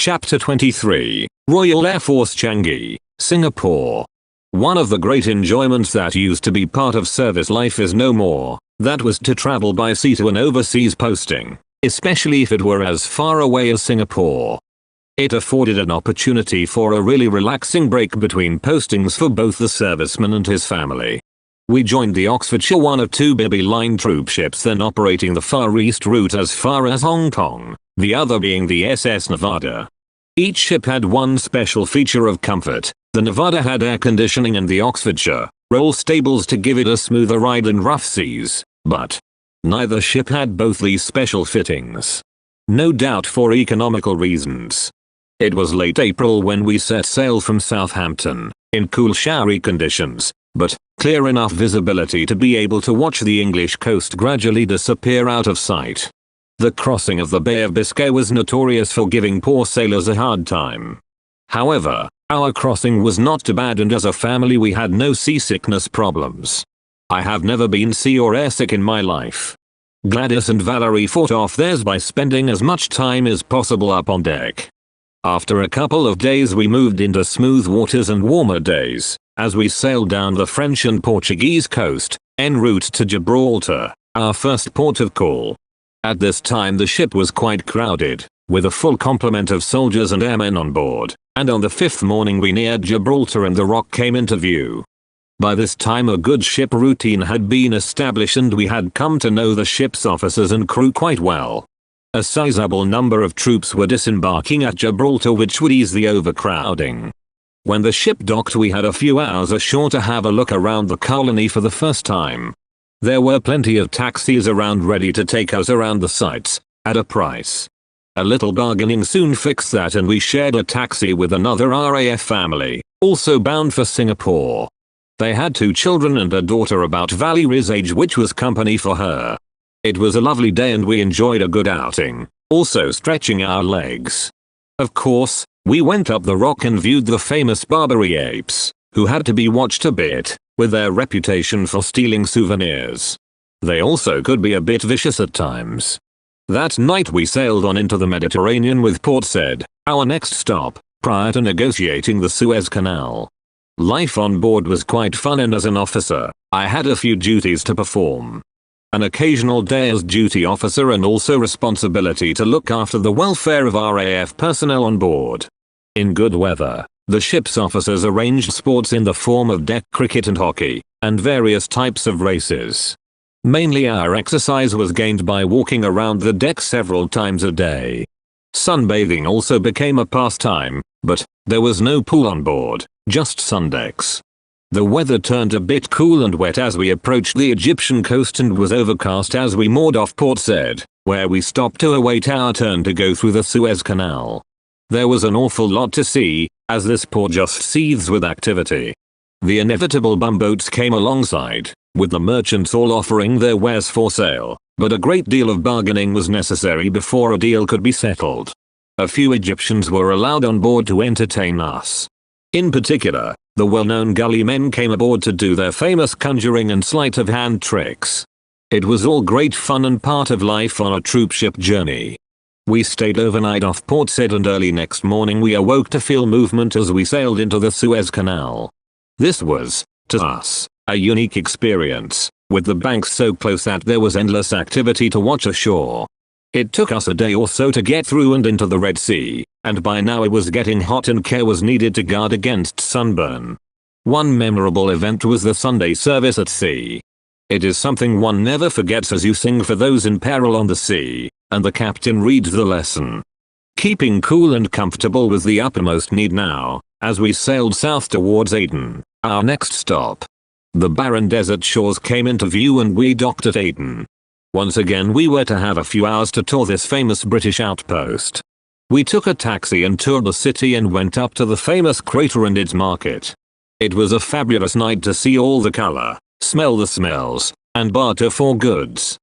Chapter 23, Royal Air Force Changi, Singapore. One of the great enjoyments that used to be part of service life is no more. That was to travel by sea to an overseas posting, especially if it were as far away as Singapore. It afforded an opportunity for a really relaxing break between postings for both the serviceman and his family. We joined the Oxfordshire, one of two Bibby Line troop ships then operating the Far East route as far as Hong Kong, the other being the SS Nevada. Each ship had one special feature of comfort. The Nevada had air conditioning and the Oxfordshire, roll stables to give it a smoother ride in rough seas, but neither ship had both these special fittings. No doubt for economical reasons. It was late April when we set sail from Southampton, in cool showery conditions, but clear enough visibility to be able to watch the English coast gradually disappear out of sight. The crossing of the Bay of Biscay was notorious for giving poor sailors a hard time. However, our crossing was not too bad, and as a family we had no seasickness problems. I have never been sea or airsick in my life. Gladys and Valerie fought off theirs by spending as much time as possible up on deck. After a couple of days we moved into smooth waters and warmer days, as we sailed down the French and Portuguese coast, en route to Gibraltar, our first port of call. At this time the ship was quite crowded, with a full complement of soldiers and airmen on board, and on the fifth morning we neared Gibraltar and the Rock came into view. By this time a good ship routine had been established and we had come to know the ship's officers and crew quite well. A sizable number of troops were disembarking at Gibraltar, which would ease the overcrowding. When the ship docked we had a few hours ashore to have a look around the colony for the first time. There were plenty of taxis around ready to take us around the sights, at a price. A little bargaining soon fixed that and we shared a taxi with another R.A.F family, also bound for Singapore. They had 2 children and a daughter about Valerie's age, which was company for her. It was a lovely day and we enjoyed a good outing, also stretching our legs. Of course, we went up the Rock and viewed the famous Barbary apes, who had to be watched a bit, with their reputation for stealing souvenirs. They also could be a bit vicious at times. That night we sailed on into the Mediterranean with Port Said, our next stop, prior to negotiating the Suez Canal. Life on board was quite fun, and as an officer, I had a few duties to perform. An occasional day as duty officer and also responsibility to look after the welfare of R.A.F personnel on board. In good weather, the ship's officers arranged sports in the form of deck cricket and hockey, and various types of races. Mainly our exercise was gained by walking around the deck several times a day. Sunbathing also became a pastime, but there was no pool on board, just sundecks. The weather turned a bit cool and wet as we approached the Egyptian coast and was overcast as we moored off Port Said, where we stopped to await our turn to go through the Suez Canal. There was an awful lot to see, as this port just seethes with activity. The inevitable bumboats came alongside, with the merchants all offering their wares for sale, but a great deal of bargaining was necessary before a deal could be settled. A few Egyptians were allowed on board to entertain us. In particular, the well-known gully men came aboard to do their famous conjuring and sleight of hand tricks. It was all great fun and part of life on a troop ship journey. We stayed overnight off Port Said and early next morning we awoke to feel movement as we sailed into the Suez Canal. This was, to us, a unique experience, with the banks so close that there was endless activity to watch ashore. It took us a day or so to get through and into the Red Sea, and by now it was getting hot and care was needed to guard against sunburn. One memorable event was the Sunday service at sea. It is something one never forgets as you sing for those in peril on the sea, and the captain reads the lesson. Keeping cool and comfortable was the uppermost need now, as we sailed south towards Aden, our next stop. The barren desert shores came into view and we docked at Aden. Once again we were to have a few hours to tour this famous British outpost. We took a taxi and toured the city and went up to the famous crater and its market. It was a fabulous night to see all the color, smell the smells, and barter for goods.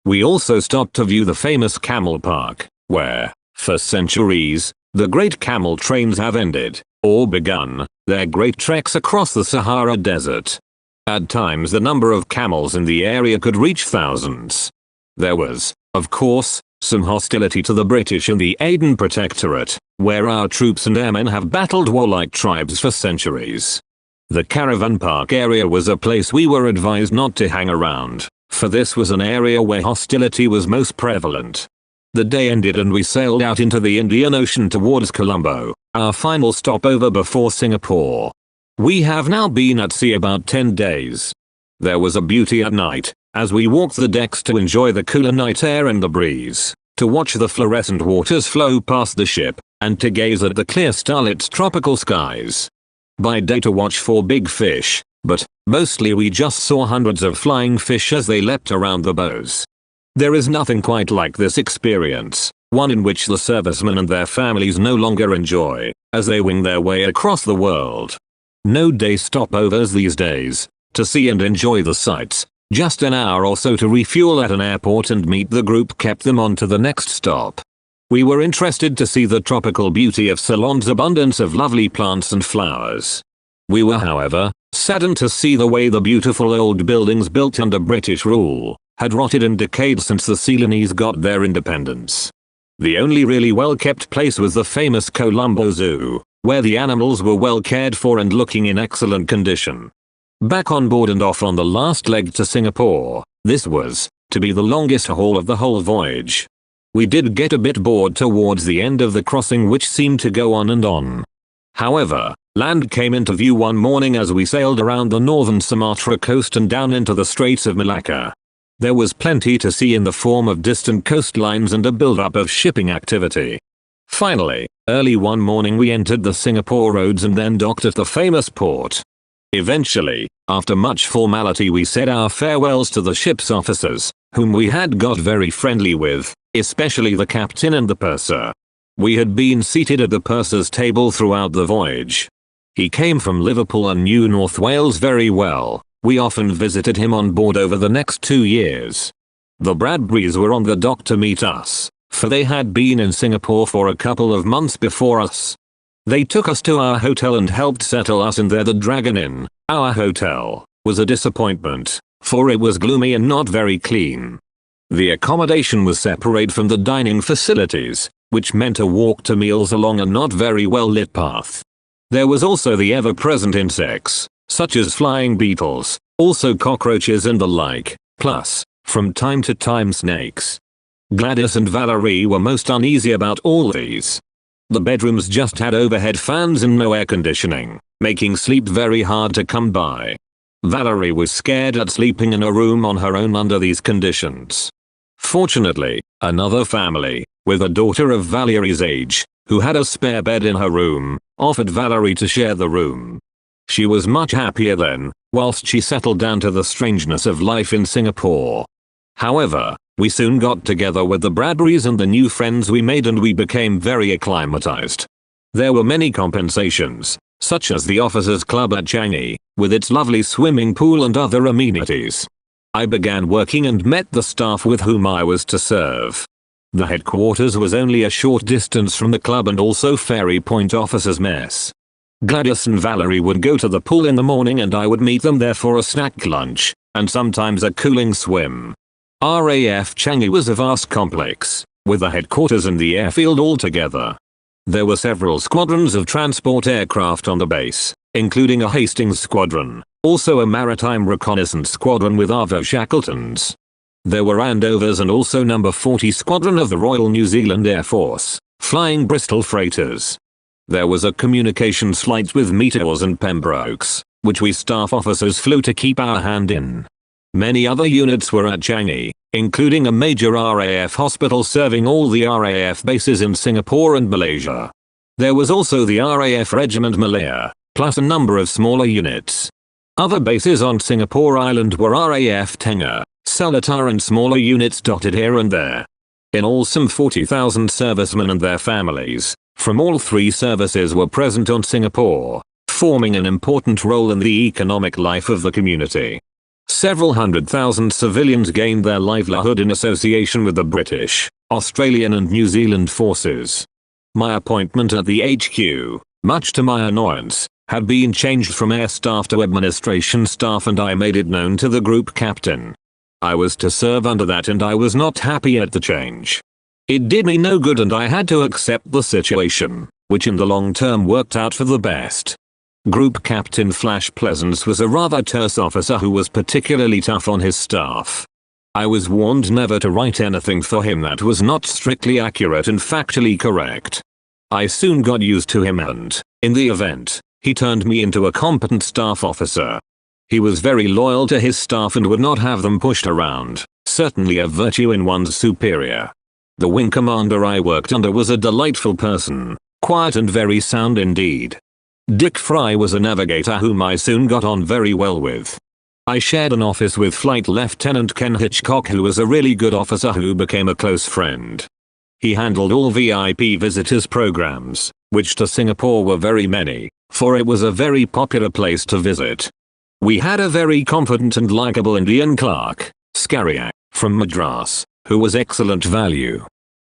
We also stopped to view the famous Camel Park, where, for centuries, the great camel trains have ended, or begun, their great treks across the Sahara Desert. At times the number of camels in the area could reach thousands. There was, of course, some hostility to the British in the Aden Protectorate, where our troops and airmen have battled warlike tribes for centuries. The caravan park area was a place we were advised not to hang around, for this was an area where hostility was most prevalent. The day ended and we sailed out into the Indian Ocean towards Colombo, our final stopover before Singapore. We have now been at sea about 10 days. There was a beauty at night, as we walked the decks to enjoy the cooler night air and the breeze, to watch the fluorescent waters flow past the ship, and to gaze at the clear starlit tropical skies. By day to watch for big fish, but mostly we just saw hundreds of flying fish as they leapt around the bows. There is nothing quite like this experience, one in which the servicemen and their families no longer enjoy, as they wing their way across the world. No day stopovers these days, to see and enjoy the sights, just an hour or so to refuel at an airport and meet the group kept them on to the next stop. We were interested to see the tropical beauty of Ceylon's abundance of lovely plants and flowers. We were, however, saddened to see the way the beautiful old buildings built under British rule had rotted and decayed since the Ceylonese got their independence. The only really well-kept place was the famous Colombo Zoo, where the animals were well cared for and looking in excellent condition. Back on board and off on the last leg to Singapore, this was to be the longest haul of the whole voyage. We did get a bit bored towards the end of the crossing, which seemed to go on and on. However, land came into view one morning as we sailed around the northern Sumatra coast and down into the Straits of Malacca. There was plenty to see in the form of distant coastlines and a build-up of shipping activity. Finally, early one morning we entered the Singapore roads and then docked at the famous port. Eventually, after much formality, we said our farewells to the ship's officers, whom we had got very friendly with, especially the captain and the purser. We had been seated at the purser's table throughout the voyage. He came from Liverpool and knew North Wales very well. We often visited him on board over the next 2 years. The Bradburys were on the dock to meet us, for they had been in Singapore for a couple of months before us. They took us to our hotel and helped settle us in there. The Dragon Inn, our hotel, was a disappointment, for it was gloomy and not very clean. The accommodation was separate from the dining facilities, which meant a walk to meals along a not very well lit path. There was also the ever-present insects, such as flying beetles, also cockroaches and the like, plus, from time to time, snakes. Gladys and Valerie were most uneasy about all these. The bedrooms just had overhead fans and no air conditioning, making sleep very hard to come by. Valerie was scared at sleeping in a room on her own under these conditions. Fortunately, another family, with a daughter of Valerie's age, who had a spare bed in her room, offered Valerie to share the room. She was much happier then, whilst she settled down to the strangeness of life in Singapore. However, we soon got together with the Bradburys and the new friends we made, and we became very acclimatized. There were many compensations, such as the officers' club at Changi, with its lovely swimming pool and other amenities. I began working and met the staff with whom I was to serve. The headquarters was only a short distance from the club and also Ferry Point officers' mess. Gladys and Valerie would go to the pool in the morning and I would meet them there for a snack lunch, and sometimes a cooling swim. R.A.F. Changi was a vast complex, with the headquarters and the airfield all together. There were several squadrons of transport aircraft on the base, including a Hastings squadron, also a maritime reconnaissance squadron with Arvo Shackletons. There were Andovers and also No. 40 Squadron of the Royal New Zealand Air Force, flying Bristol freighters. There was a communications flight with Meteors and Pembrokes, which we staff officers flew to keep our hand in. Many other units were at Changi, including a major R.A.A.F. hospital serving all the R.A.A.F. bases in Singapore and Malaysia. There was also the R.A.A.F. Regiment Malaya, plus a number of smaller units. Other bases on Singapore Island were R.A.A.F. Tengah, Seletar and smaller units dotted here and there. In all, some 40,000 servicemen and their families, from all three services were present on Singapore, forming an important role in the economic life of the community. Several 100,000 civilians gained their livelihood in association with the British, Australian and New Zealand forces. My appointment at the HQ, much to my annoyance, had been changed from air staff to administration staff, and I made it known to the group captain. I was to serve under that and I was not happy at the change. It did me no good and I had to accept the situation, which in the long term worked out for the best. Group Captain Flash Pleasance was a rather terse officer who was particularly tough on his staff. I was warned never to write anything for him that was not strictly accurate and factually correct. I soon got used to him and, in the event, he turned me into a competent staff officer. He was very loyal to his staff and would not have them pushed around, certainly a virtue in one's superior. The wing commander I worked under was a delightful person, quiet and very sound indeed. Dick Fry was a navigator whom I soon got on very well with. I shared an office with Flight Lieutenant Ken Hitchcock, who was a really good officer who became a close friend. He handled all VIP visitors programs, which to Singapore were very many, for it was a very popular place to visit. We had a very confident and likable Indian clerk, Skariak, from Madras, who was excellent value.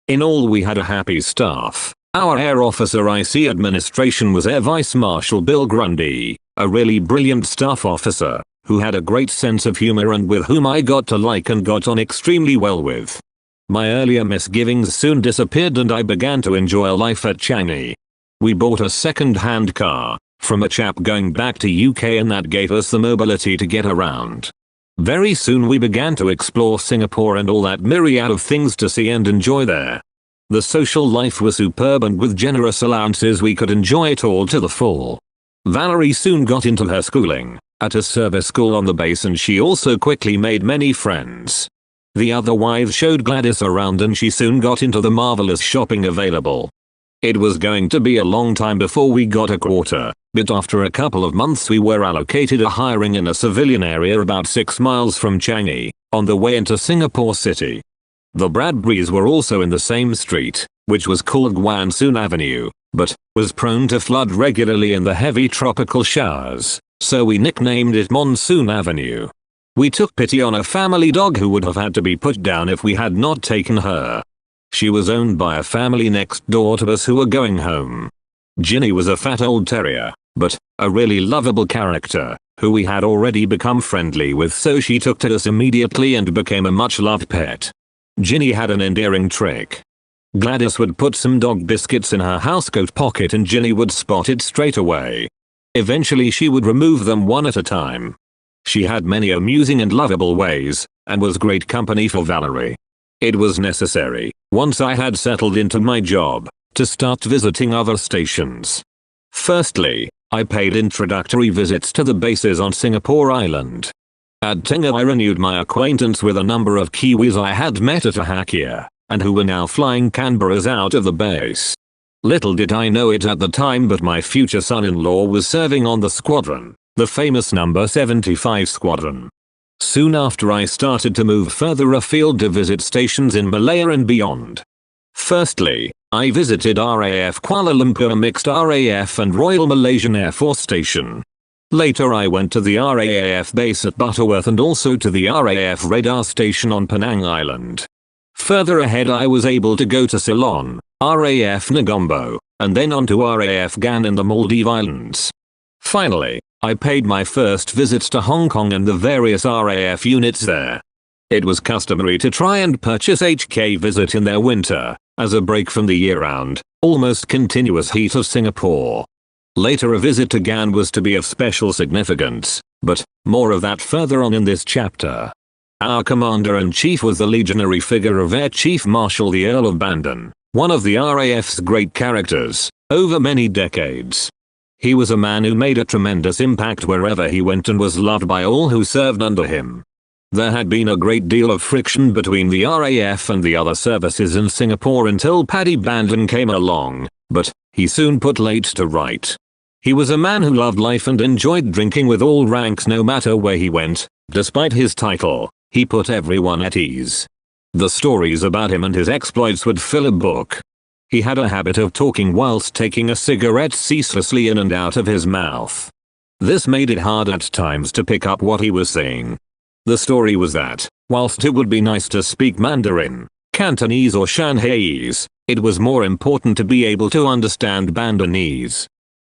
In all, we had a happy staff. Our air officer IC administration was Air Vice Marshal Bill Grundy, a really brilliant staff officer, who had a great sense of humor and with whom I got to like and got on extremely well with. My earlier misgivings soon disappeared and I began to enjoy life at Changi. We bought a second-hand car from a chap going back to UK and that gave us the mobility to get around. Very soon we began to explore Singapore and all that myriad of things to see and enjoy there. The social life was superb and with generous allowances we could enjoy it all to the full. Valerie soon got into her schooling at a service school on the base and she also quickly made many friends. The other wives showed Gladys around and she soon got into the marvelous shopping available. It was going to be a long time before we got a quarter, but after a couple of months we were allocated a hiring in a civilian area about 6 miles from Changi, on the way into Singapore City. The Bradburys were also in the same street, which was called Guan Soon Avenue, but was prone to flood regularly in the heavy tropical showers, so we nicknamed it Monsoon Avenue. We took pity on a family dog who would have had to be put down if we had not taken her. She was owned by a family next door to us who were going home. Ginny was a fat old terrier, but a really lovable character, who we had already become friendly with, so she took to us immediately and became a much-loved pet. Ginny had an endearing trick. Gladys would put some dog biscuits in her housecoat pocket and Ginny would spot it straight away. Eventually she would remove them one at a time. She had many amusing and lovable ways, and was great company for Valerie. It was necessary, once I had settled into my job, to start visiting other stations. Firstly, I paid introductory visits to the bases on Singapore Island. At Tengah I renewed my acquaintance with a number of Kiwis I had met at Ahakia, and who were now flying Canberras out of the base. Little did I know it at the time, but my future son-in-law was serving on the squadron, the famous number 75 squadron. Soon after I started to move further afield to visit stations in Malaya and beyond. Firstly, I visited R.A.A.F Kuala Lumpur mixed R.A.A.F and Royal Malaysian Air Force Station. Later I went to the R.A.A.F base at Butterworth and also to the R.A.A.F radar station on Penang Island. Further ahead I was able to go to Ceylon, R.A.A.F Negombo, and then on to R.A.A.F Gan in the Maldive Islands. Finally, I paid my first visits to Hong Kong and the various R.A.A.F units there. It was customary to try and purchase HK visit in their winter, as a break from the year-round, almost continuous heat of Singapore. Later a visit to Gan was to be of special significance, but more of that further on in this chapter. Our commander-in-chief was the legionary figure of Air Chief Marshal the Earl of Bandon, one of the R.A.F's great characters, over many decades. He was a man who made a tremendous impact wherever he went and was loved by all who served under him. There had been a great deal of friction between the R.A.F and the other services in Singapore until Paddy Bandon came along, but he soon put late to right. He was a man who loved life and enjoyed drinking with all ranks no matter where he went. Despite his title, he put everyone at ease. The stories about him and his exploits would fill a book. He had a habit of talking whilst taking a cigarette ceaselessly in and out of his mouth. This made it hard at times to pick up what he was saying. The story was that, whilst it would be nice to speak Mandarin, Cantonese or Shanhaese, it was more important to be able to understand Bandonese.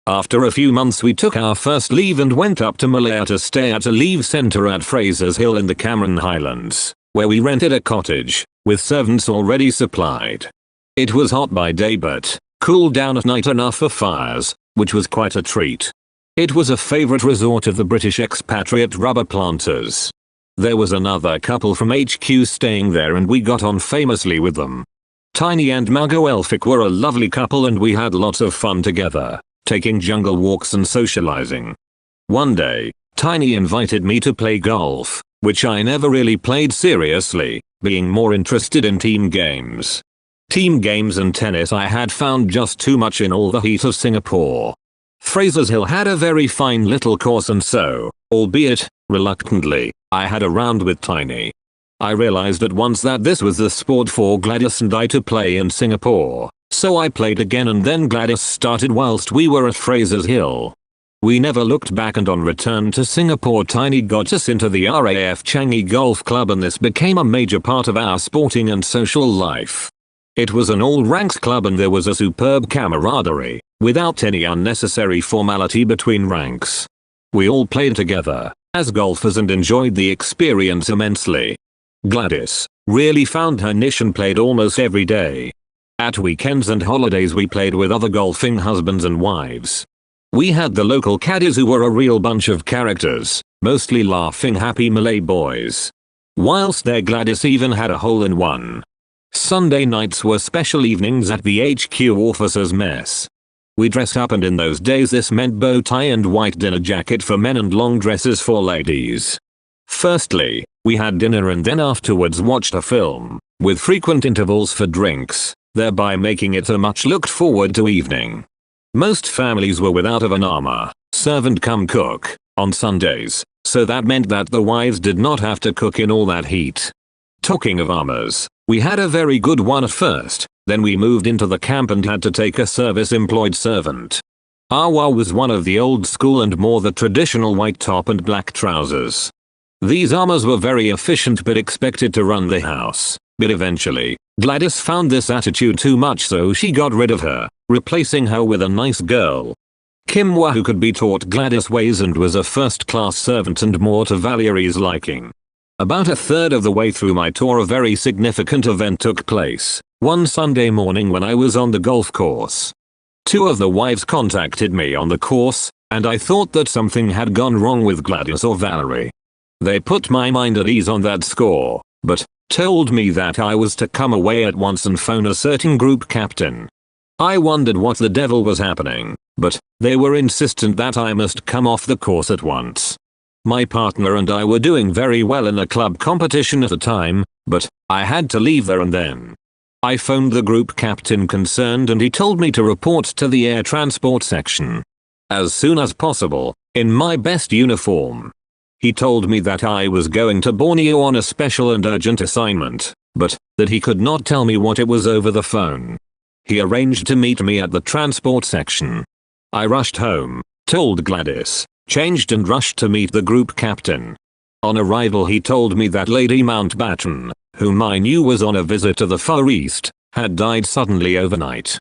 After a few months we took our first leave and went up to Malaya to stay at a leave centre at Fraser's Hill in the Cameron Highlands. where we rented a cottage, with servants already supplied. It was hot by day but cool down at night enough for fires, which was quite a treat. It was a favorite resort of the British expatriate rubber planters. There was another couple from HQ staying there and we got on famously with them. Tiny and Margot Elphick were a lovely couple and we had lots of fun together, taking jungle walks and socializing. One day, Tiny invited me to play golf, which I never really played seriously, being more interested in team games. Team games and tennis I had found just too much in all the heat of Singapore. Fraser's Hill had a very fine little course and so, albeit reluctantly, I had a round with Tiny. I realized at once that this was the sport for Gladys and I to play in Singapore, so I played again and then Gladys started whilst we were at Fraser's Hill. We never looked back and on return to Singapore Tiny got us into the R.A.A.F Changi Golf Club and this became a major part of our sporting and social life. It was an all-ranks club and there was a superb camaraderie, without any unnecessary formality between ranks. We all played together, as golfers and enjoyed the experience immensely. Gladys really found her niche and played almost every day. At weekends and holidays we played with other golfing husbands and wives. We had the local caddies who were a real bunch of characters, mostly laughing happy Malay boys. Whilst there Gladys even had a hole-in-one. Sunday nights were special evenings at the HQ officers' mess. We dressed up and in those days this meant bow tie and white dinner jacket for men and long dresses for ladies. Firstly, we had dinner and then afterwards watched a film, with frequent intervals for drinks, thereby making it a much looked forward to evening. Most families were without an armor, servant come cook, on Sundays, so that meant that the wives did not have to cook in all that heat. Talking of armors, we had a very good one at first, then we moved into the camp and had to take a service-employed servant. Awa was one of the old school and more the traditional white top and black trousers. These armors were very efficient but expected to run the house, but eventually, Gladys found this attitude too much so she got rid of her, replacing her with a nice girl. Kimwa who could be taught Gladys ways and was a first-class servant and more to Valerie's liking. About a third of the way through my tour a very significant event took place, one Sunday morning when I was on the golf course. Two of the wives contacted me on the course, and I thought that something had gone wrong with Gladys or Valerie. They put my mind at ease on that score, but told me that I was to come away at once and phone a certain group captain. I wondered what the devil was happening, but they were insistent that I must come off the course at once. My partner and I were doing very well in a club competition at the time, but I had to leave there and then. I phoned the group captain concerned and he told me to report to the air transport section as soon as possible, in my best uniform. He told me that I was going to Borneo on a special and urgent assignment, but that he could not tell me what it was over the phone. He arranged to meet me at the transport section. I rushed home, told Gladys, changed and rushed to meet the group captain. On arrival he told me that Lady Mountbatten, whom I knew was on a visit to the Far East, had died suddenly overnight.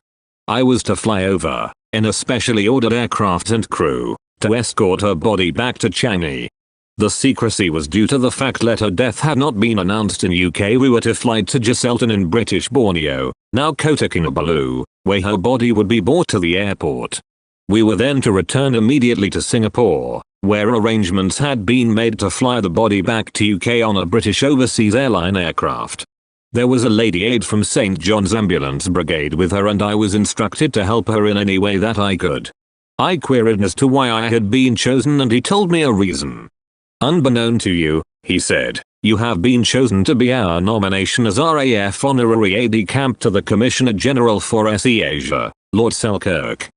I was to fly over, in a specially ordered aircraft and crew, to escort her body back to Changi. The secrecy was due to the fact that her death had not been announced in UK. We were to fly to Jesselton in British Borneo, now Kota Kinabalu, where her body would be brought to the airport. We were then to return immediately to Singapore, where arrangements had been made to fly the body back to UK on a British Overseas Airline aircraft. There was a lady aide from St. John's Ambulance Brigade with her and I was instructed to help her in any way that I could. I queried as to why I had been chosen and he told me a reason. "Unbeknown to you," he said, "you have been chosen to be our nomination as R.A.A.F Honorary Aide-de-Camp to the Commissioner General for SE Asia, Lord Selkirk.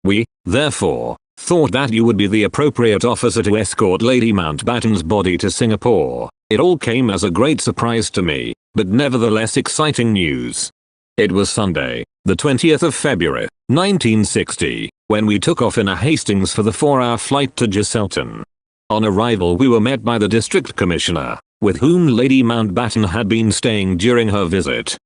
We, therefore, thought that you would be the appropriate officer to escort Lady Mountbatten's body to Singapore." It all came as a great surprise to me, but nevertheless exciting news. It was Sunday, the 20th of February, 1960, when we took off in a Hastings for the 4-hour flight to Jesselton. On arrival we were met by the District Commissioner, with whom Lady Mountbatten had been staying during her visit.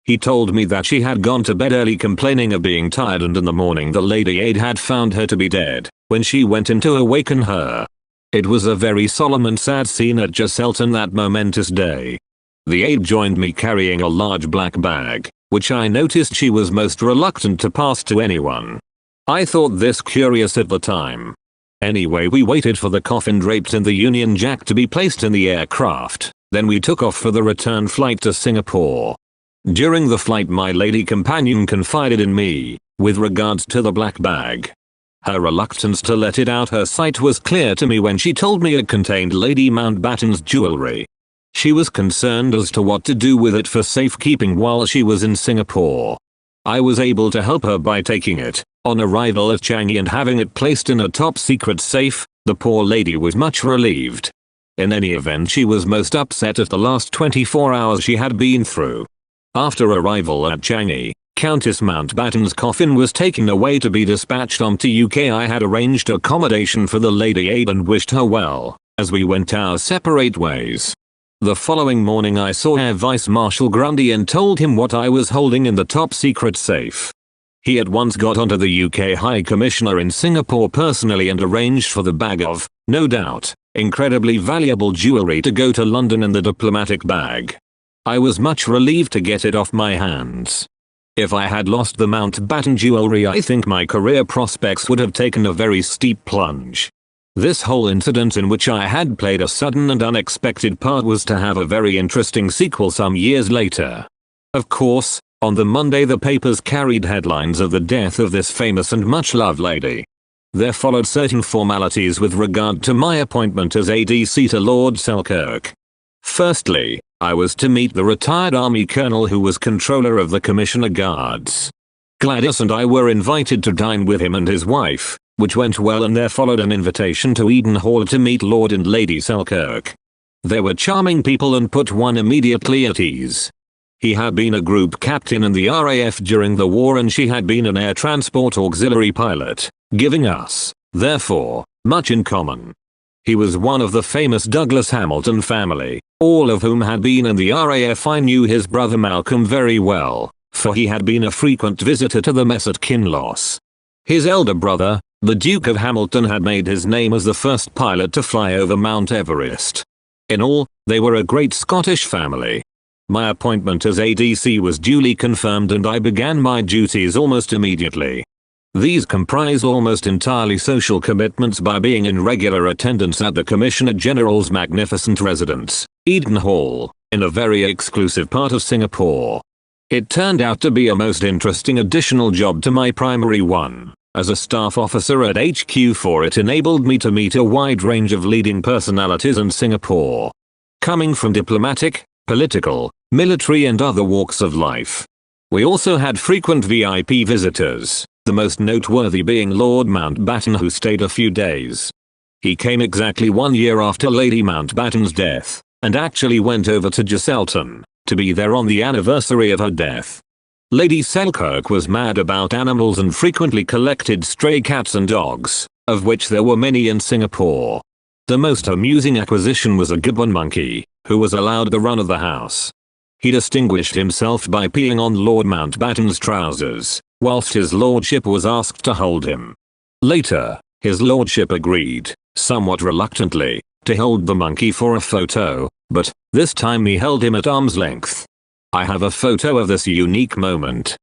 He told me that she had gone to bed early complaining of being tired and in the morning the lady aide had found her to be dead, when she went in to awaken her. It was a very solemn and sad scene at Jesselton that momentous day. The aide joined me carrying a large black bag, which I noticed she was most reluctant to pass to anyone. I thought this curious at the time. Anyway, we waited for the coffin draped in the Union Jack to be placed in the aircraft, then we took off for the return flight to Singapore. During the flight, my lady companion confided in me, with regards to the black bag. Her reluctance to let it out her sight was clear to me when she told me it contained Lady Mountbatten's jewelry. She was concerned as to what to do with it for safekeeping while she was in Singapore. I was able to help her by taking it, on arrival at Changi, and having it placed in a top secret safe. The poor lady was much relieved. In any event, she was most upset at the last 24 hours she had been through. After arrival at Changi, Countess Mountbatten's coffin was taken away to be dispatched on to UK. I had arranged accommodation for the Lady Aide and wished her well, as we went our separate ways. The following morning I saw Air Vice Marshal Grundy and told him what I was holding in the top secret safe. He at once got onto the UK High Commissioner in Singapore personally and arranged for the bag of, no doubt, incredibly valuable jewelry to go to London in the diplomatic bag. I was much relieved to get it off my hands. If I had lost the Mountbatten jewelry, I think my career prospects would have taken a very steep plunge. This whole incident, in which I had played a sudden and unexpected part, was to have a very interesting sequel some years later. Of course, on the Monday the papers carried headlines of the death of this famous and much-loved lady. There followed certain formalities with regard to my appointment as ADC to Lord Selkirk. Firstly, I was to meet the retired Army Colonel who was Controller of the Commissioner Guards. Gladys and I were invited to dine with him and his wife, which went well, and there followed an invitation to Eden Hall to meet Lord and Lady Selkirk. They were charming people and put one immediately at ease. He had been a group captain in the R.A.A.F during the war, and she had been an air transport auxiliary pilot, giving us, therefore, much in common. He was one of the famous Douglas Hamilton family, all of whom had been in the R.A.A.F. I knew his brother Malcolm very well, for he had been a frequent visitor to the mess at Kinloss. His elder brother, the Duke of Hamilton, had made his name as the first pilot to fly over Mount Everest. In all, they were a great Scottish family. My appointment as ADC was duly confirmed and I began my duties almost immediately. These comprise almost entirely social commitments by being in regular attendance at the Commissioner General's magnificent residence, Eden Hall, in a very exclusive part of Singapore. It turned out to be a most interesting additional job to my primary one, as a staff officer at HQ, for it enabled me to meet a wide range of leading personalities in Singapore, coming from diplomatic, political, military and other walks of life. We also had frequent VIP visitors, the most noteworthy being Lord Mountbatten, who stayed a few days. He came exactly 1 year after Lady Mountbatten's death, and actually went over to Jesselton, to be there on the anniversary of her death. Lady Selkirk was mad about animals and frequently collected stray cats and dogs, of which there were many in Singapore. The most amusing acquisition was a gibbon monkey, who was allowed the run of the house. He distinguished himself by peeing on Lord Mountbatten's trousers, whilst his lordship was asked to hold him. Later, his lordship agreed, somewhat reluctantly, to hold the monkey for a photo, but, this time he held him at arm's length. I have a photo of this unique moment.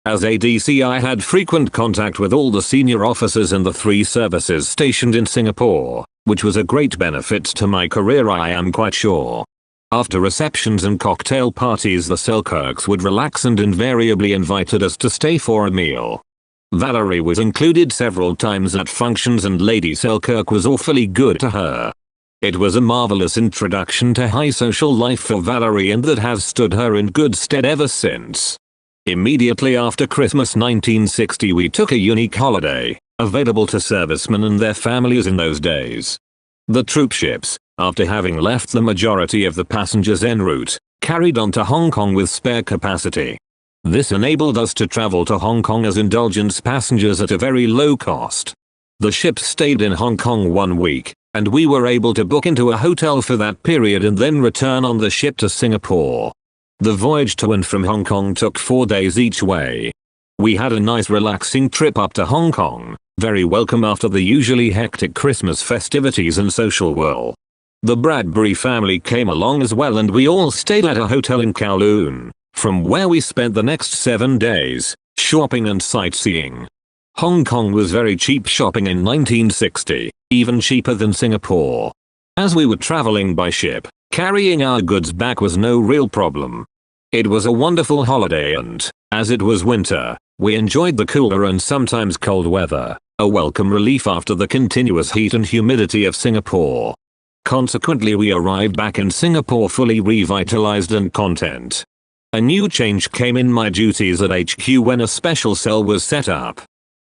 As ADC, I had frequent contact with all the senior officers in the 3 services stationed in Singapore, which was a great benefit to my career, I am quite sure. After receptions and cocktail parties, the Selkirks would relax and invariably invited us to stay for a meal. Valerie was included several times at functions and Lady Selkirk was awfully good to her. It was a marvelous introduction to high social life for Valerie, and that has stood her in good stead ever since. Immediately after Christmas 1960 we took a unique holiday, available to servicemen and their families in those days. The troop ships, after having left the majority of the passengers en route, carried on to Hong Kong with spare capacity. This enabled us to travel to Hong Kong as indulgence passengers at a very low cost. The ship stayed in Hong Kong 1 week, and we were able to book into a hotel for that period and then return on the ship to Singapore. The voyage to and from Hong Kong took 4 days each way. We had a nice relaxing trip up to Hong Kong, very welcome after the usually hectic Christmas festivities and social whirl. The Bradbury family came along as well, and we all stayed at a hotel in Kowloon, from where we spent the next 7 days, shopping and sightseeing. Hong Kong was very cheap shopping in 1960, even cheaper than Singapore. As we were traveling by ship, carrying our goods back was no real problem. It was a wonderful holiday, and, as it was winter, we enjoyed the cooler and sometimes cold weather, a welcome relief after the continuous heat and humidity of Singapore. Consequently, we arrived back in Singapore fully revitalized and content. A new change came in my duties at HQ when a special cell was set up.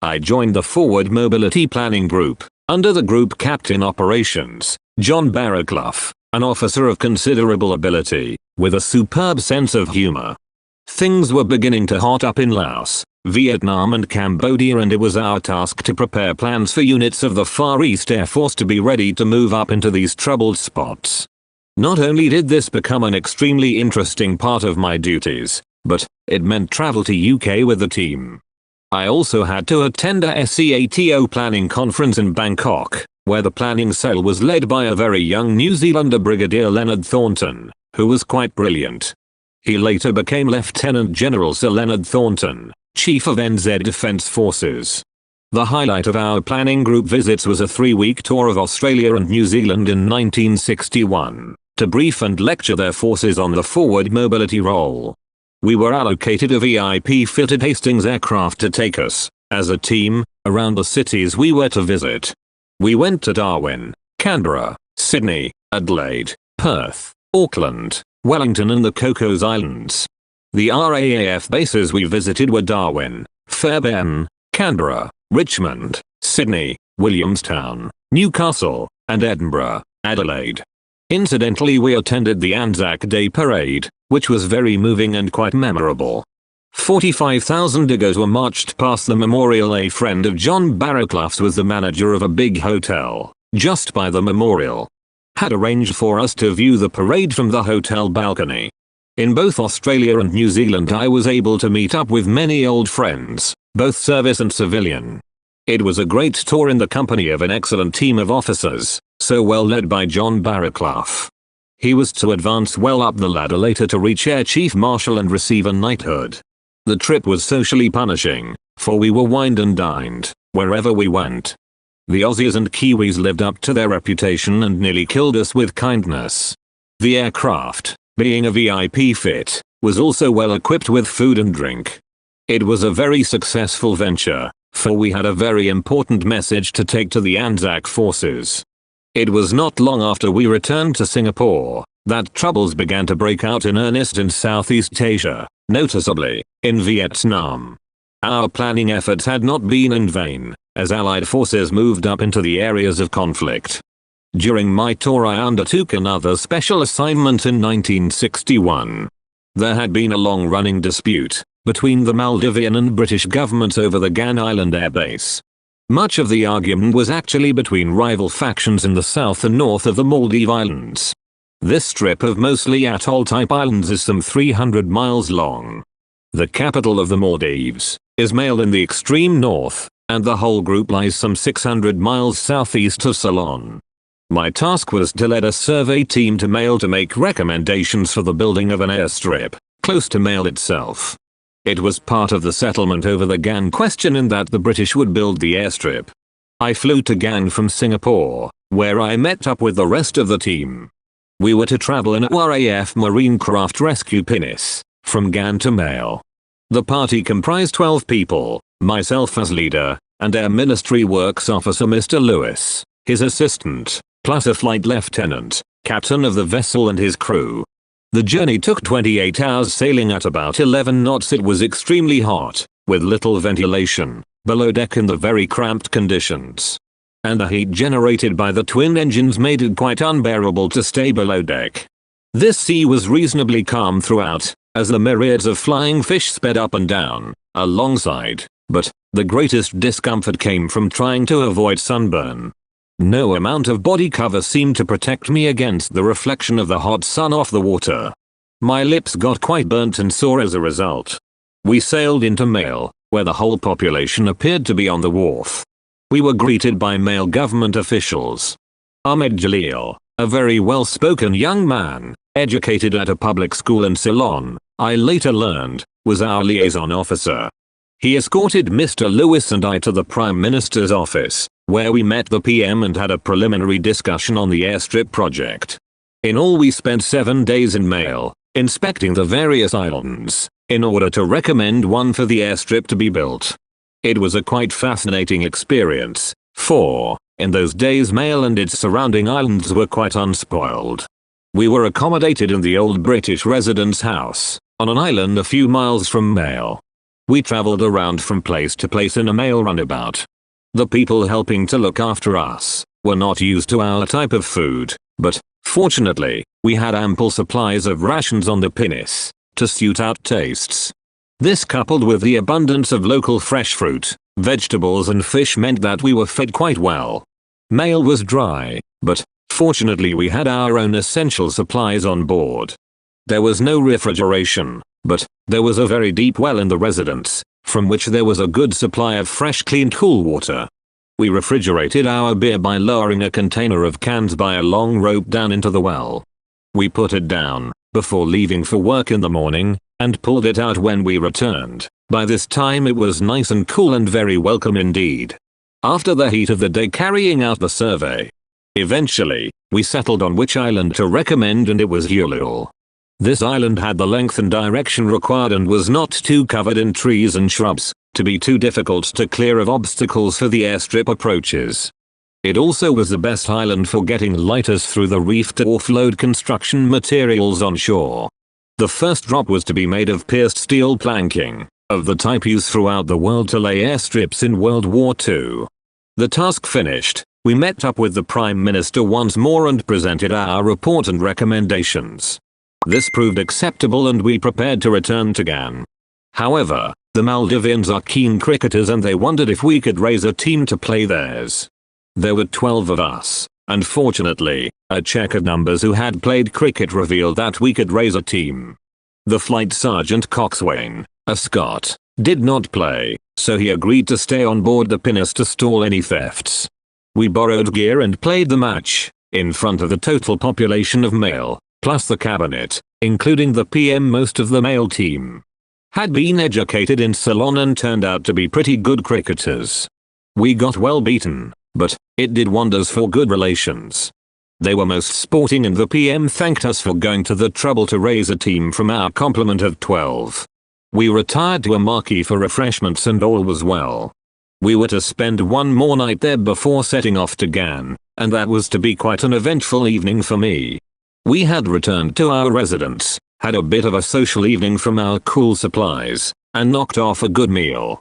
I joined the Forward Mobility Planning Group, under the Group Captain Operations, John R.A.A.F, an officer of considerable ability, with a superb sense of humor. Things were beginning to hot up in Laos, Vietnam and Cambodia, and it was our task to prepare plans for units of the Far East Air Force to be ready to move up into these troubled spots. Not only did this become an extremely interesting part of my duties, but it meant travel to UK with the team. I also had to attend a SEATO planning conference in Bangkok, where the planning cell was led by a very young New Zealander, Brigadier Leonard Thornton, who was quite brilliant. He later became Lieutenant General Sir Leonard Thornton, Chief of NZ Defence Forces. The highlight of our planning group visits was a 3-week tour of Australia and New Zealand in 1961, to brief and lecture their forces on the forward mobility role. We were allocated a VIP-fitted Hastings aircraft to take us, as a team, around the cities we were to visit. We went to Darwin, Canberra, Sydney, Adelaide, Perth, Auckland, Wellington and the Cocos Islands. The R.A.A.F bases we visited were Darwin, Fairbairn, Canberra, Richmond, Sydney, Williamstown, Newcastle, and Edinburgh, Adelaide. Incidentally, we attended the Anzac Day Parade, which was very moving and quite memorable. 45,000 diggers were marched past the memorial. A friend of John R.A.A.F's was the manager of a big hotel, just by the memorial. Had arranged for us to view the parade from the hotel balcony. In both Australia and New Zealand I was able to meet up with many old friends, both service and civilian. It was a great tour in the company of an excellent team of officers, so well led by John R.A.A.F. He was to advance well up the ladder later to reach Air Chief Marshal and receive a knighthood. The trip was socially punishing, for we were wined and dined, wherever we went. The Aussies and Kiwis lived up to their reputation and nearly killed us with kindness. The aircraft, being a VIP fit, was also well equipped with food and drink. It was a very successful venture, for we had a very important message to take to the Anzac forces. It was not long after we returned to Singapore that troubles began to break out in earnest in Southeast Asia, noticeably in Vietnam. Our planning efforts had not been in vain, as Allied forces moved up into the areas of conflict. During my tour I undertook another special assignment in 1961. There had been a long-running dispute between the Maldivian and British governments over the Gan Island Air Base. Much of the argument was actually between rival factions in the south and north of the Maldive Islands. This strip of mostly atoll-type islands is some 300 miles long. The capital of the Maldives is Male in the extreme north, and the whole group lies some 600 miles southeast of Ceylon. My task was to lead a survey team to Male to make recommendations for the building of an airstrip, close to Male itself. It was part of the settlement over the Gan question in that the British would build the airstrip. I flew to Gan from Singapore, where I met up with the rest of the team. We were to travel in a R.A.A.F Marine Craft Rescue pinnace, from Gan to Male. The party comprised 12 people, myself as leader, and Air Ministry Works Officer Mr. Lewis, his assistant, plus a flight lieutenant, captain of the vessel and his crew. The journey took 28 hours sailing at about 11 knots. It was extremely hot, with little ventilation, below deck in the very cramped conditions. And the heat generated by the twin engines made it quite unbearable to stay below deck. This sea was reasonably calm throughout, as the myriads of flying fish sped up and down, alongside, but the greatest discomfort came from trying to avoid sunburn. No amount of body cover seemed to protect me against the reflection of the hot sun off the water. My lips got quite burnt and sore as a result. We sailed into Male, where the whole population appeared to be on the wharf. We were greeted by Male government officials. Ahmed Jalil, a very well-spoken young man, educated at a public school in Ceylon, I later learned, was our liaison officer. He escorted Mr. Lewis and I to the Prime Minister's office, where we met the PM and had a preliminary discussion on the airstrip project. In all, we spent 7 days in Mail, inspecting the various islands, in order to recommend one for the airstrip to be built. It was a quite fascinating experience, for, in those days, Mail and its surrounding islands were quite unspoiled. We were accommodated in the old British residence house, on an island a few miles from Mail. We travelled around from place to place in a Mail runabout. The people helping to look after us were not used to our type of food, but, fortunately, we had ample supplies of rations on the pinnace, to suit our tastes. This, coupled with the abundance of local fresh fruit, vegetables and fish, meant that we were fed quite well. Mail was dry, but, fortunately, we had our own essential supplies on board. There was no refrigeration, but there was a very deep well in the residence, from which there was a good supply of fresh, clean, cool water. We refrigerated our beer by lowering a container of cans by a long rope down into the well. We put it down, before leaving for work in the morning, and pulled it out when we returned. By this time it was nice and cool and very welcome indeed. After the heat of the day carrying out the survey, eventually, we settled on which island to recommend, and it was Ulule. This island had the length and direction required and was not too covered in trees and shrubs, to be too difficult to clear of obstacles for the airstrip approaches. It also was the best island for getting lighters through the reef to offload construction materials on shore. The first drop was to be made of pierced steel planking, of the type used throughout the world to lay airstrips in World War II. The task finished, we met up with the Prime Minister once more and presented our report and recommendations. This proved acceptable and we prepared to return to Gan. However, the Maldivians are keen cricketers and they wondered if we could raise a team to play theirs. There were 12 of us, and fortunately, a check of numbers who had played cricket revealed that we could raise a team. The flight sergeant Coxswain, a Scot, did not play, so he agreed to stay on board the pinnace to stall any thefts. We borrowed gear and played the match, in front of the total population of Mail, plus the cabinet, including the PM. Most of the Mail team had been educated in Ceylon and turned out to be pretty good cricketers. We got well beaten, but it did wonders for good relations. They were most sporting and the PM thanked us for going to the trouble to raise a team from our complement of 12. We retired to a marquee for refreshments and all was well. We were to spend one more night there before setting off to Gan, and that was to be quite an eventful evening for me. We had returned to our residence, had a bit of a social evening from our cool supplies, and knocked off a good meal.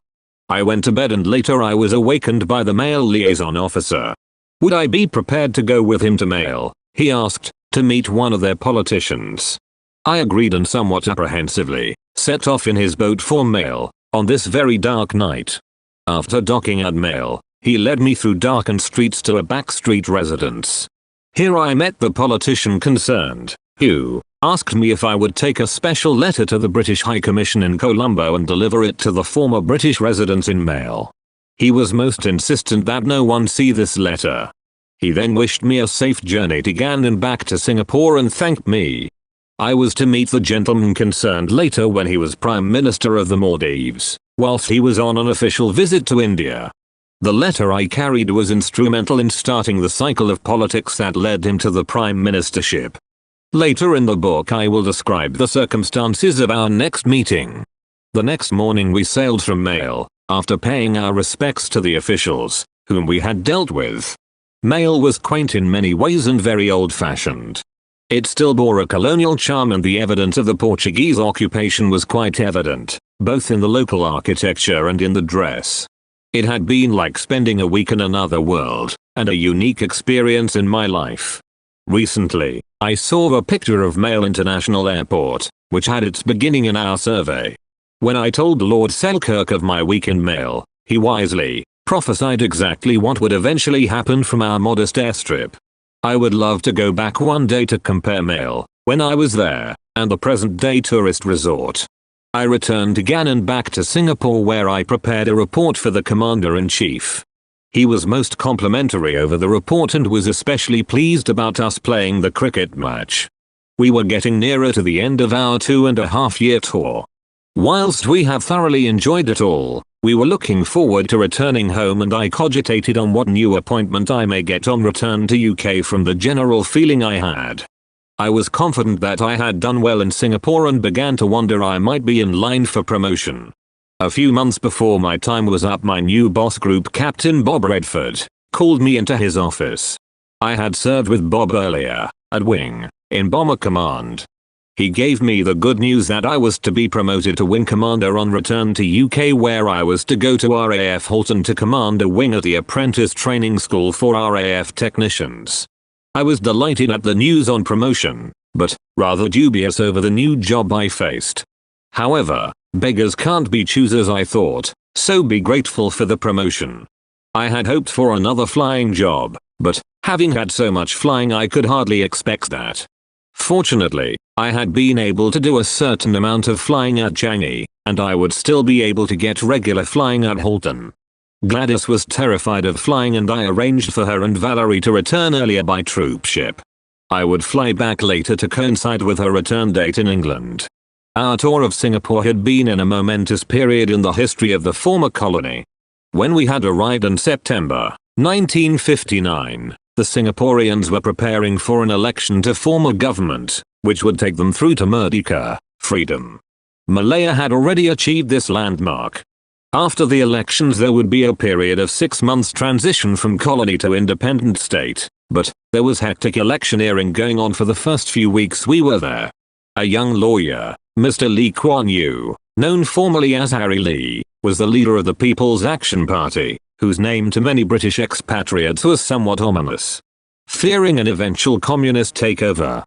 I went to bed and later I was awakened by the Mail liaison officer. Would I be prepared to go with him to Mail, he asked, to meet one of their politicians. I agreed and somewhat apprehensively, set off in his boat for Mail, on this very dark night. After docking at Mail, he led me through darkened streets to a backstreet residence. Here I met the politician concerned, who asked me if I would take a special letter to the British High Commission in Colombo and deliver it to the former British residents in Mail. He was most insistent that no one see this letter. He then wished me a safe journey to Gan and back to Singapore and thanked me. I was to meet the gentleman concerned later when he was Prime Minister of the Maldives, whilst he was on an official visit to India. The letter I carried was instrumental in starting the cycle of politics that led him to the Prime Ministership. Later in the book I will describe the circumstances of our next meeting. The next morning we sailed from Mail, after paying our respects to the officials, whom we had dealt with. Mail was quaint in many ways and very old-fashioned. It still bore a colonial charm and the evidence of the Portuguese occupation was quite evident, both in the local architecture and in the dress. It had been like spending a week in another world, and a unique experience in my life. Recently, I saw a picture of Mail International Airport, which had its beginning in our survey. When I told Lord Selkirk of my week in Mail, he wisely prophesied exactly what would eventually happen from our modest airstrip. I would love to go back one day to compare Mail, when I was there, and the present-day tourist resort. I returned again and back to Singapore where I prepared a report for the Commander-in-Chief. He was most complimentary over the report and was especially pleased about us playing the cricket match. We were getting nearer to the end of our 2.5-year tour. Whilst we have thoroughly enjoyed it all, we were looking forward to returning home, and I cogitated on what new appointment I may get on return to UK from the general feeling I had. I was confident that I had done well in Singapore and began to wonder I might be in line for promotion. A few months before my time was up, my new boss, Group Captain Bob Redford, called me into his office. I had served with Bob earlier, at Wing, in Bomber Command. He gave me the good news that I was to be promoted to Wing Commander on return to UK, where I was to go to R.A.A.F Halton to command a wing at the apprentice training school for R.A.A.F technicians. I was delighted at the news on promotion, but rather dubious over the new job I faced. However, beggars can't be choosers, I thought, so be grateful for the promotion. I had hoped for another flying job, but having had so much flying I could hardly expect that. Fortunately, I had been able to do a certain amount of flying at Changi, and I would still be able to get regular flying at Halton. Gladys was terrified of flying, and I arranged for her and Valerie to return earlier by troop ship. I would fly back later to coincide with her return date in England. Our tour of Singapore had been in a momentous period in the history of the former colony. When we had arrived in September 1959, the Singaporeans were preparing for an election to form a government, which would take them through to Merdeka, freedom. Malaya had already achieved this landmark. After the elections there would be a period of 6 months transition from colony to independent state, but there was hectic electioneering going on for the first few weeks we were there. A young lawyer, Mr. Lee Kuan Yew, known formally as Harry Lee, was the leader of the People's Action Party, whose name to many British expatriates was somewhat ominous. Fearing an eventual communist takeover.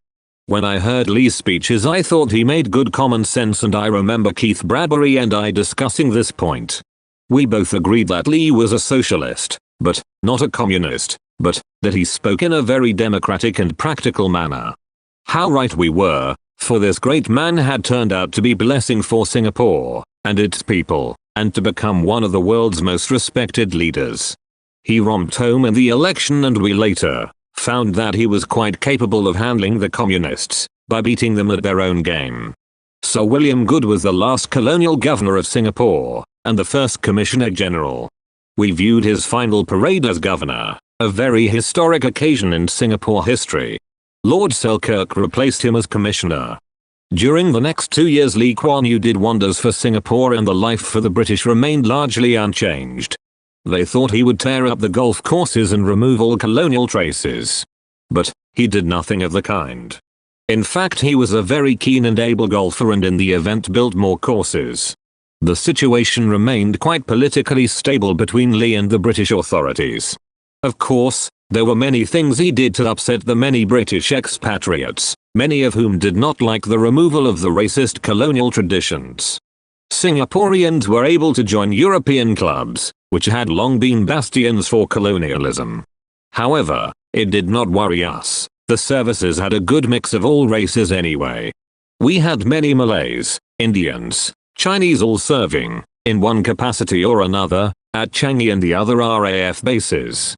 When I heard Lee's speeches I thought he made good common sense, and I remember Keith Bradbury and I discussing this point. We both agreed that Lee was a socialist, but not a communist, but that he spoke in a very democratic and practical manner. How right we were, for this great man had turned out to be a blessing for Singapore and its people, and to become one of the world's most respected leaders. He romped home in the election, and we later found that he was quite capable of handling the communists by beating them at their own game. Sir William Good was the last colonial governor of Singapore and the first Commissioner General. We viewed his final parade as governor, a very historic occasion in Singapore history. Lord Selkirk replaced him as commissioner. During the next 2 years Lee Kuan Yew did wonders for Singapore, and the life for the British remained largely unchanged. They thought he would tear up the golf courses and remove all colonial traces. But he did nothing of the kind. In fact, he was a very keen and able golfer, and in the event built more courses. The situation remained quite politically stable between Lee and the British authorities. Of course, there were many things he did to upset the many British expatriates, many of whom did not like the removal of the racist colonial traditions. Singaporeans were able to join European clubs, which had long been bastions for colonialism. However, it did not worry us. The services had a good mix of all races anyway. We had many Malays, Indians, Chinese all serving, in one capacity or another, at Changi and the other R.A.A.F bases.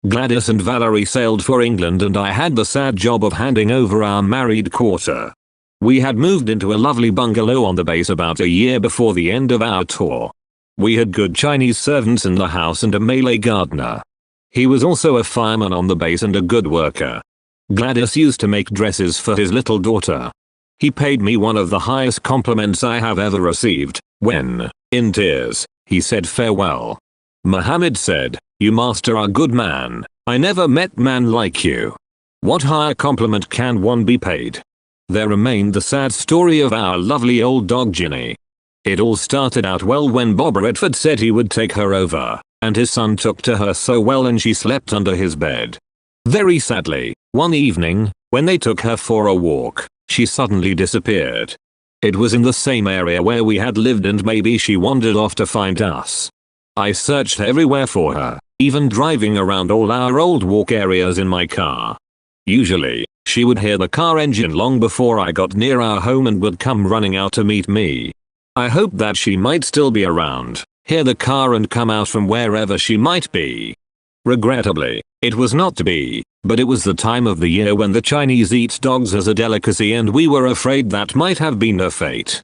Gladys and Valerie sailed for England, and I had the sad job of handing over our married quarter. We had moved into a lovely bungalow on the base about a year before the end of our tour. We had good Chinese servants in the house and a Malay gardener. He was also a fireman on the base and a good worker. Gladys used to make dresses for his little daughter. He paid me one of the highest compliments I have ever received, when, in tears, he said farewell. Muhammad said, "You master are good man, I never met man like you." What higher compliment can one be paid? There remained the sad story of our lovely old dog Ginny. It all started out well when Bob Redford said he would take her over, and his son took to her so well and she slept under his bed. Very sadly, one evening, when they took her for a walk, she suddenly disappeared. It was in the same area where we had lived, and maybe she wandered off to find us. I searched everywhere for her, even driving around all our old walk areas in my car. Usually, she would hear the car engine long before I got near our home and would come running out to meet me. I hoped that she might still be around, hear the car and come out from wherever she might be. Regrettably, it was not to be, but it was the time of the year when the Chinese eat dogs as a delicacy and we were afraid that might have been her fate.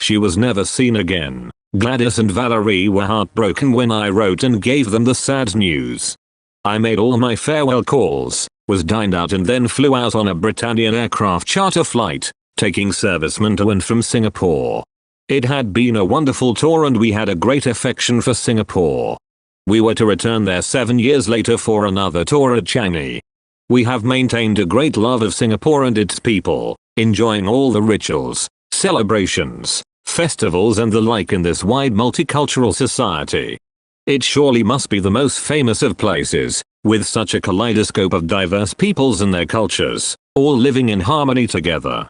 She was never seen again. Gladys and Valerie were heartbroken when I wrote and gave them the sad news. I made all my farewell calls, was dined out and then flew out on a Britannian aircraft charter flight, taking servicemen to and from Singapore. It had been a wonderful tour and we had a great affection for Singapore. We were to return there 7 years later for another tour at Changi. We have maintained a great love of Singapore and its people, enjoying all the rituals, celebrations, festivals and the like in this wide multicultural society. It surely must be the most famous of places, with such a kaleidoscope of diverse peoples and their cultures, all living in harmony together.